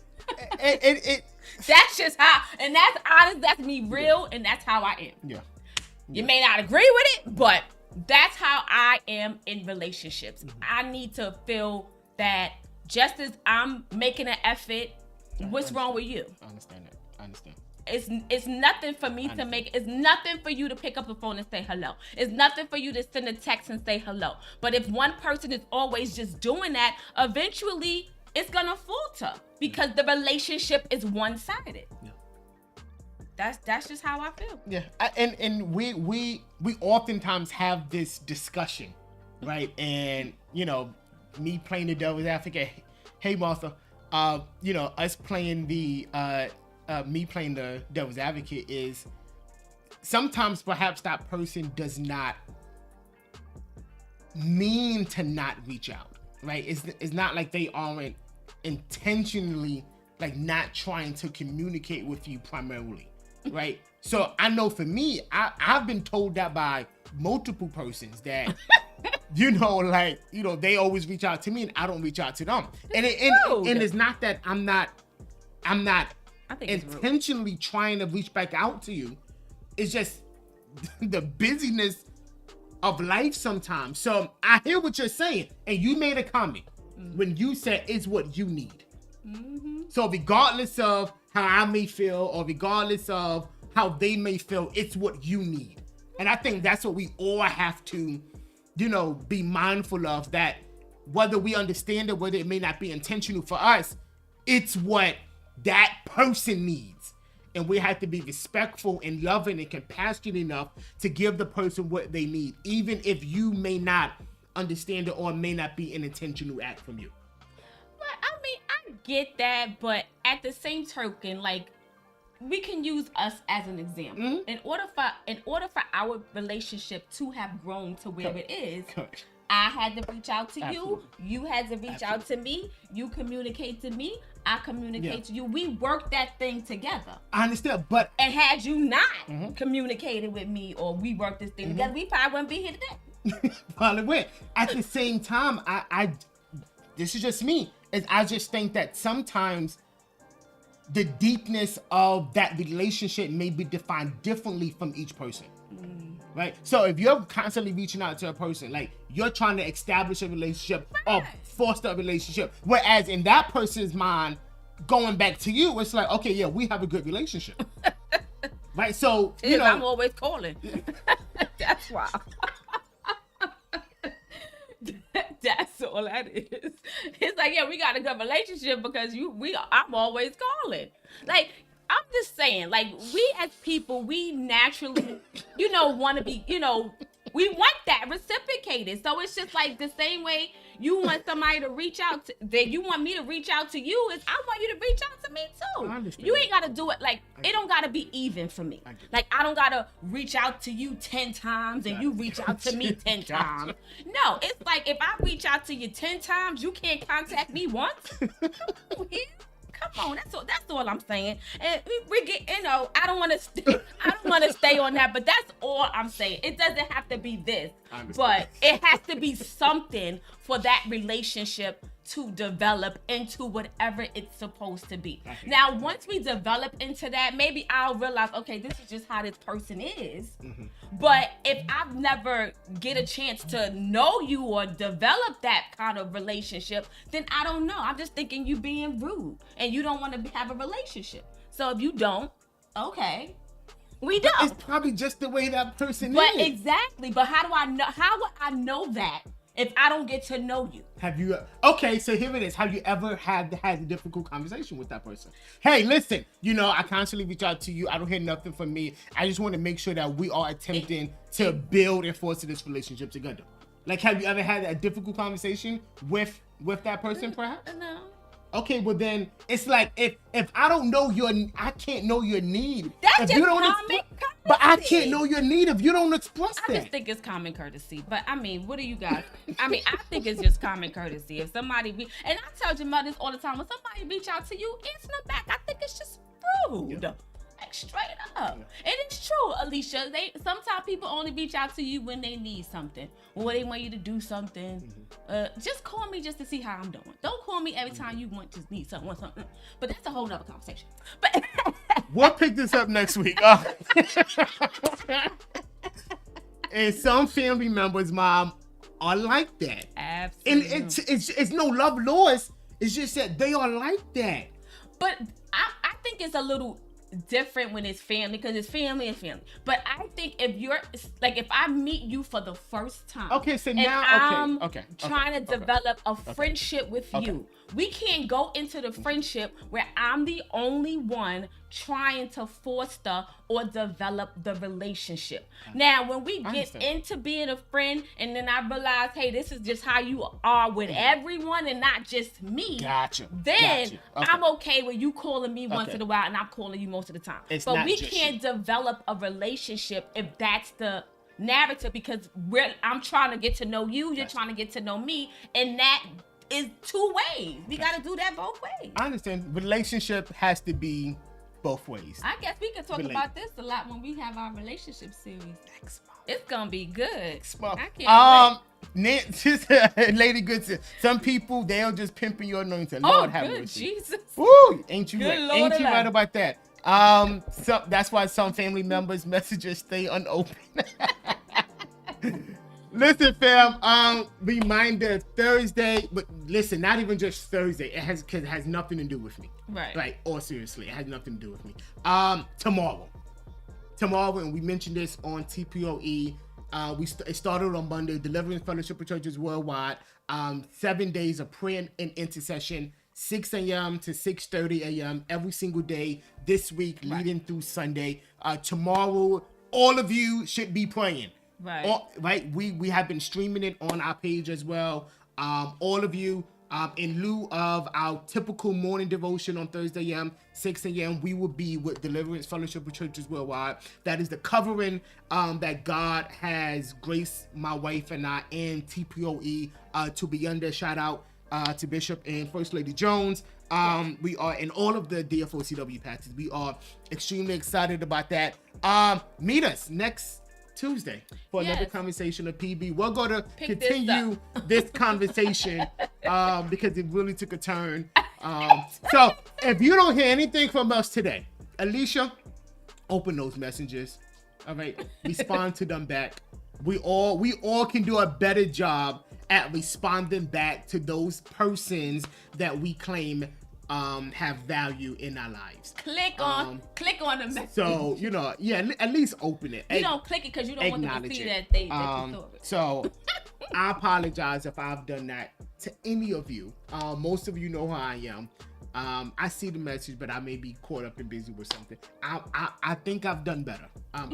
[SPEAKER 2] That's just how, and that's honest, that's me real, and that's how I am.
[SPEAKER 1] Yeah.
[SPEAKER 2] You may not agree with it, but that's how I am in relationships. I need to feel that just as I'm making an effort, what's wrong with you?
[SPEAKER 1] I understand that. I understand.
[SPEAKER 2] It's nothing for me to make. It's nothing for you to pick up the phone and say hello. It's nothing for you to send a text and say hello. But if one person is always just doing that, eventually it's gonna falter because the relationship is one-sided. Yeah. That's just how I feel.
[SPEAKER 1] Yeah, and we oftentimes have this discussion, right? And me playing the devil's advocate. Hey, Martha. Us playing me playing the devil's advocate is sometimes perhaps that person does not mean to not reach out, right? It's not like they aren't intentionally like not trying to communicate with you primarily, right? So I know for me, I've been told that by multiple persons that they always reach out to me and I don't reach out to them. And it's not that I'm not intentionally trying to reach back out to you. It's just the busyness of life sometimes. So I hear what you're saying, and you made a comment when you said it's what you need. Mm-hmm. So regardless of how I may feel or regardless of how they may feel, it's what you need. And I think that's what we all have to, be mindful of, that whether we understand it, whether it may not be intentional for us, it's what that person needs. And we have to be respectful and loving and compassionate enough to give the person what they need, even if you may not understand it or may not be an intentional act from you.
[SPEAKER 2] Well, I mean, I get that, but at the same token, like, we can use us as an example. Mm-hmm. In order for our relationship to have grown to where it is, I had to reach out to you. You had to reach out to me. You communicate to me. I communicate to you. We worked that thing together.
[SPEAKER 1] I understand, but
[SPEAKER 2] and had you not communicated with me, or we worked this thing together, we probably wouldn't be here today.
[SPEAKER 1] Probably would. At the same time, I this is just me. I just think that sometimes the deepness of that relationship may be defined differently from each person. Right? So if you're constantly reaching out to a person, like you're trying to establish a relationship or foster a relationship, whereas in that person's mind, going back to you, it's like, okay, yeah, we have a good relationship. Right? So, you know,
[SPEAKER 2] I'm always calling. That's why. That's all that is. It's like, yeah, we got a good relationship because I'm always calling. Like, I'm just saying, like, we as people, we naturally, want to be, we want that reciprocated. So it's just like the same way you want somebody to reach out that you want me to reach out to you, is I want you to reach out to me too.
[SPEAKER 1] I understand.
[SPEAKER 2] You ain't got to do it like, it don't got to be even for me. Like, I don't got to reach out to you 10 times and you reach out to me 10 times. No, it's like if I reach out to you 10 times, you can't contact me once. Come on, that's all I'm saying. And we get, I don't want to stay on that, but that's all I'm saying. It doesn't have to be this, but it has to be something for that relationship to develop into whatever it's supposed to be. Now, once we develop into that, maybe I'll realize, okay, this is just how this person is. But if I've never get a chance to know you or develop that kind of relationship, then I don't know. I'm just thinking you being rude and you don't want to have a relationship. So if you don't, okay, we don't.
[SPEAKER 1] It's probably just the way that person is.
[SPEAKER 2] But exactly. But how do I know? How would I know that if I don't get to know you?
[SPEAKER 1] Have you? Okay, so here it is. Have you ever had a difficult conversation with that person? Hey, listen, I constantly reach out to you. I don't hear nothing from me. I just want to make sure that we are attempting to build and foster this relationship together. Like, have you ever had a difficult conversation with that person, perhaps?
[SPEAKER 2] No.
[SPEAKER 1] Okay, well then it's like if I don't know I can't know your need.
[SPEAKER 2] That's
[SPEAKER 1] if
[SPEAKER 2] just
[SPEAKER 1] you don't
[SPEAKER 2] common courtesy.
[SPEAKER 1] But I can't know your need if you don't express that.
[SPEAKER 2] I just think it's common courtesy. But I mean, what do you guys? I think it's just common courtesy. If somebody and I tell Jamal this all the time, when somebody reach out to you, answer them back. I think it's just rude. Yeah. Like, straight up. And it's true, Alicia. Sometimes people only reach out to you when they need something, or they want you to do something. Just call me just to see how I'm doing. Don't call me every time you need something. But that's a whole nother conversation. But
[SPEAKER 1] we'll pick this up next week. And some family members, Mom, are like that.
[SPEAKER 2] Absolutely.
[SPEAKER 1] And it's no love lost. It's just that they are like that.
[SPEAKER 2] But I think it's a little different when it's family, because it's family and family. But I think if I meet you for the first time,
[SPEAKER 1] okay, so
[SPEAKER 2] and
[SPEAKER 1] now
[SPEAKER 2] I'm trying to develop a friendship with you, we can't go into the friendship where I'm the only one trying to foster or develop the relationship. Now, when we get into being a friend, and then I realize, hey, this is just how you are with everyone and not just me.
[SPEAKER 1] Gotcha.
[SPEAKER 2] Then
[SPEAKER 1] Okay.
[SPEAKER 2] I'm okay with you calling me once in a while and I'm calling you most of the time. But we can't develop a relationship if that's the narrative, because I'm trying to get to know you, you're trying to get to know me, and that is two ways. We got to do that both ways.
[SPEAKER 1] I understand. Relationship has to be both ways.
[SPEAKER 2] I guess we can talk about this a lot when we have our relationship series. It's gonna be good. I can't wait.
[SPEAKER 1] Lady Goodson, some people, they'll just pimping your anointing.
[SPEAKER 2] Oh,
[SPEAKER 1] Lord have
[SPEAKER 2] good
[SPEAKER 1] mercy.
[SPEAKER 2] Jesus.
[SPEAKER 1] Woo! Ain't you
[SPEAKER 2] Good
[SPEAKER 1] right?
[SPEAKER 2] Lord
[SPEAKER 1] Ain't you
[SPEAKER 2] alive.
[SPEAKER 1] right about that? So that's why some family members' messages stay unopened. Listen, fam. Reminder: Thursday, but listen, not even just Thursday. It has nothing to do with me.
[SPEAKER 2] Right.
[SPEAKER 1] Like, or seriously, it has nothing to do with me. Tomorrow, and we mentioned this on TPOE. It started on Monday. Deliverance Fellowship of Churches Worldwide. 7 days of prayer and intercession. 6 a.m. to 6:30 a.m. every single day this week, leading through Sunday. Tomorrow, all of you should be praying.
[SPEAKER 2] Right.
[SPEAKER 1] We have been streaming it on our page as well. All of you, in lieu of our typical morning devotion on Thursday a.m., 6 a.m., we will be with Deliverance Fellowship of Churches Worldwide. That is the covering that God has graced my wife and I and TPOE to be under. Shout out to Bishop and First Lady Jones. We are in all of the DFOCW patches. We are extremely excited about that. Meet us next Tuesday for another conversation of PB. We're going to continue this conversation because it really took a turn. So if you don't hear anything from us today, Alicia, open those messages. All right, respond to them back. We all can do a better job at responding back to those persons that we claim have value in our lives.
[SPEAKER 2] Click on the message.
[SPEAKER 1] So at least open it.
[SPEAKER 2] You don't click it because you don't want them to see that you saw it.
[SPEAKER 1] So I apologize if I've done that to any of you. Most of you know who I am. I see the message, but I may be caught up and busy with something. I think I've done better. I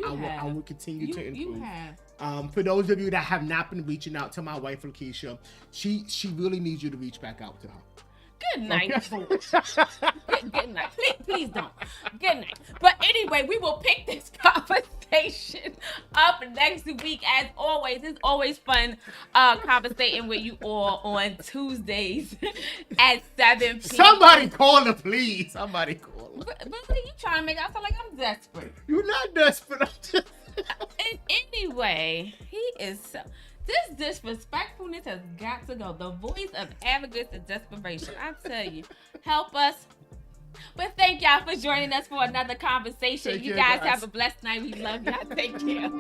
[SPEAKER 1] will continue to improve.
[SPEAKER 2] You have.
[SPEAKER 1] For those of you that have not been reaching out to my wife, Lakeisha, she really needs you to reach back out to her.
[SPEAKER 2] Good night. Good night. Please don't. Good night. But anyway, we will pick this conversation up next week. As always, it's always fun conversating with you all on Tuesdays at 7 p.m.
[SPEAKER 1] Somebody call her, please. Somebody call her.
[SPEAKER 2] But what are you trying to make out sound like I'm desperate?
[SPEAKER 1] You're not desperate.
[SPEAKER 2] And anyway, he is so... This disrespectfulness has got to go. The voice of arrogance and desperation. I tell you, help us. But thank y'all for joining us for another conversation. You guys have a blessed night. We love y'all. Take care.